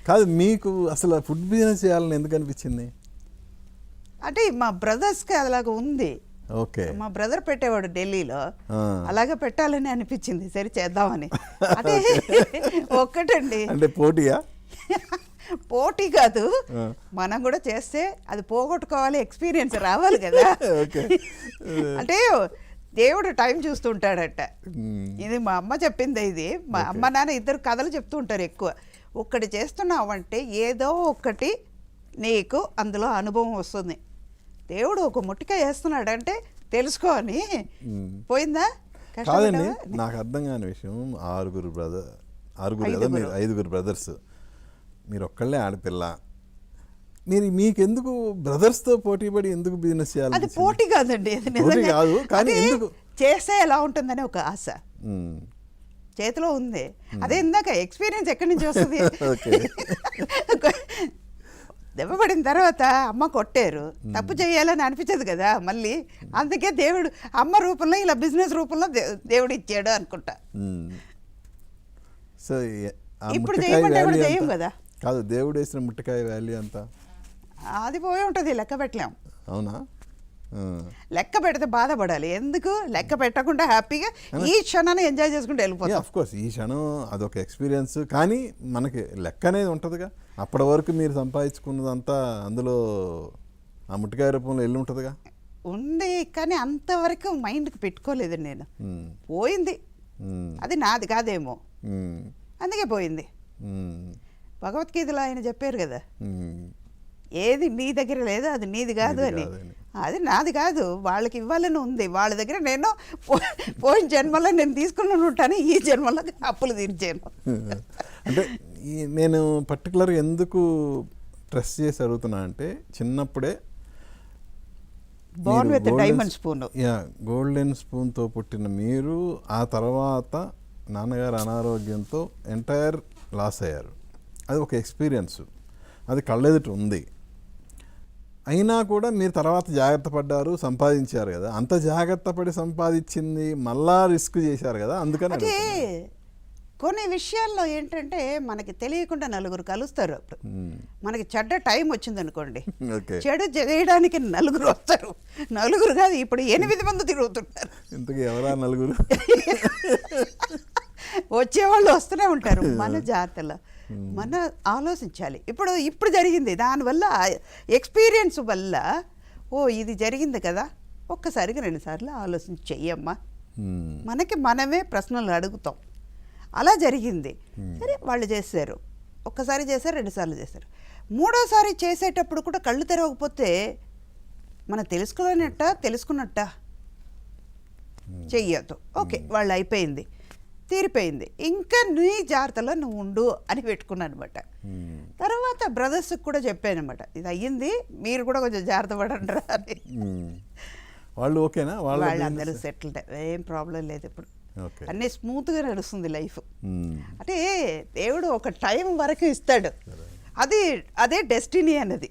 కాదు, మీకు అసలు ఫుడ్ బిజినెస్ చేయాలని ఎందుకు అనిపించింది? అంటే మా బ్రదర్స్కి అలాగ ఉంది. ఓకే, మా బ్రదర్ పెట్టేవాడు ఢిల్లీలో, అలాగే పెట్టాలని అనిపించింది, సరే చేద్దామని. అంటే ఒక్కటండి, అంటే పోటీయా? పోటీ కాదు, మనం కూడా చేస్తే అది పోగొట్టుకోవాలి, ఎక్స్పీరియన్స్ రావాలి కదా. అంటే దేవుడు టైం చూస్తుంటాడట. ఇది మా అమ్మ చెప్పింది. ఇది మా అమ్మ నాన్న ఇద్దరు కథలు చెప్తూ ఉంటారు ఎక్కువ. ఒక్కటి చేస్తున్నావంటే ఏదో ఒక్కటి నీకు అందులో అనుభవం వస్తుంది. దేవుడు ఒక ముట్టికాయ వేస్తున్నాడంటే తెలుసుకో అని. పోయిందా? కాదండి, నాకు అర్థం కాని విషయం, ఆరుగురు కదా మీరు, 5 బ్రదర్స్, మీరు ఒక్కళ్ళే ఆడపిల్ల, మీకెందుకు బ్రదర్స్తో పోటీ పడి ఎందుకు బిజినెస్ చేయాలి? అది పోటీ కాదండి, పోటీ కాదు, కానీ ఎందుకు చేస్తే ఎలా ఉంటుందని ఒక ఆశ చేతిలో ఉంది. అదే ఇందాక ఎక్స్పీరియన్స్ ఎక్కడి నుంచి వస్తుంది? దెబ్బపడిన తర్వాత అమ్మ కొట్టారు, తప్పు చేయాలని అనిపించదు కదా మళ్ళీ. అందుకే దేవుడు అమ్మ రూపంలో ఇలా బిజినెస్ రూపంలో దేవుడు ఇచ్చాడు అనుకుంటా. సో ఇప్పుడు చేయమంటే కూడా చేయం కదా. కాదు, దేవుడు వేసిన ముట్టకాయ వాల్యూ అంత అది పోయి ఉంటుంది, లెక్క పెట్టలేం. అవునా? లెక్క పెడితే బాధపడాలి ఎందుకు? లెక్క పెట్టకుండా హ్యాపీగా ఈ క్షణాన్ని ఎంజాయ్ చేసుకుంటూ వెళ్ళిపోతాం. ఆఫ్ కోర్స్ ఈ క్షణం అదొక ఎక్స్పీరియన్స్, కానీ మనకి లెక్క అనేది ఉంటుందిగా. అప్పటి వరకు మీరు సంపాదించుకున్నదంతా అందులో ఆ ముట్టకాయ రూపంలో వెళ్ళి ఉంటుందిగా. ఉంది, కానీ అంతవరకు మైండ్కి పెట్టుకోలేదు నేను. పోయింది, అది నాది కాదేమో, అందుకే పోయింది. భగవద్గీతలో ఆయన చెప్పారు కదా, ఏది నీ దగ్గర లేదో అది నీది కాదు అని. అది నాది కాదు, వాళ్ళకి ఇవ్వాలని ఉంది. వాళ్ళ దగ్గర నేను పోయిన జన్మలో నేను తీసుకుని ఉంటాను, ఈ జన్మలో అప్పులు తీర్చాను. అంటే నేను పర్టికులర్గా ఎందుకు స్ట్రెస్ చేసి అడుగుతున్నా అంటే, చిన్నప్పుడే Born with diamond spoon, golden స్పూన్తో పుట్టిన మీరు ఆ తర్వాత నాన్నగారు అనారోగ్యంతో ఎంటైర్ లాస్ అయ్యారు. అది ఒక ఎక్స్పీరియన్స్, అది కళ్ళెదుట ఉంది. అయినా కూడా మీరు తర్వాత జాగ్రత్త పడ్డారు, సంపాదించారు కదా. అంత జాగ్రత్త పడి సంపాదించింది మళ్ళా రిస్క్ చేశారు కదా, అందుకని. అంటే కొన్ని విషయాల్లో ఏంటంటే మనకి తెలియకుండా నలుగురు కలుస్తారు. అప్పుడు మనకి చెడ్డ టైం వచ్చింది అనుకోండి, చెడు చేయడానికి నలుగురు వస్తారు. నలుగురు కాదు, ఇప్పుడు 8 మంది తిరుగుతుంటారు. ఇంతకీ ఎవరా నలుగురు? వచ్చేవాళ్ళు వస్తూనే ఉంటారు. మన జాగ్రత్తలో మన ఆలోచించాలి. ఇప్పుడు జరిగింది, దానివల్ల ఎక్స్పీరియన్స్ వల్ల ఇది జరిగింది కదా, ఒక్కసారికి 2 సార్లు ఆలోచించి చెయ్యమ్మా. మనకి మనమే ప్రశ్నలు అడుగుతాం. అలా జరిగింది. సరే, వాళ్ళు చేశారు, ఒక్కసారి చేశారు, 2 సార్లు చేశారు. 3వసారి చేసేటప్పుడు కూడా కళ్ళు తెరవకపోతే మనం తెలుసుకున్నట్ట చెయ్యొద్దు. ఓకే, వాళ్ళు అయిపోయింది, తీరిపోయింది, ఇంకా నీ జాగ్రత్తలో నువ్వు ఉండు అని పెట్టుకున్నాను అనమాట. తర్వాత బ్రదర్స్కి కూడా చెప్పాను అనమాట, ఇది అయ్యింది, మీరు కూడా కొంచెం జాగ్రత్త పడండి అని. వాళ్ళు ఓకేనా? వాళ్ళందరూ సెటిల్డ్, ఏం ప్రాబ్లం లేదు. ఇప్పుడు అన్నీ స్మూత్గా నడుస్తుంది లైఫ్. అంటే దేవుడు ఒక టైం వరకు ఇస్తాడు, అదే డెస్టినీ అన్నది.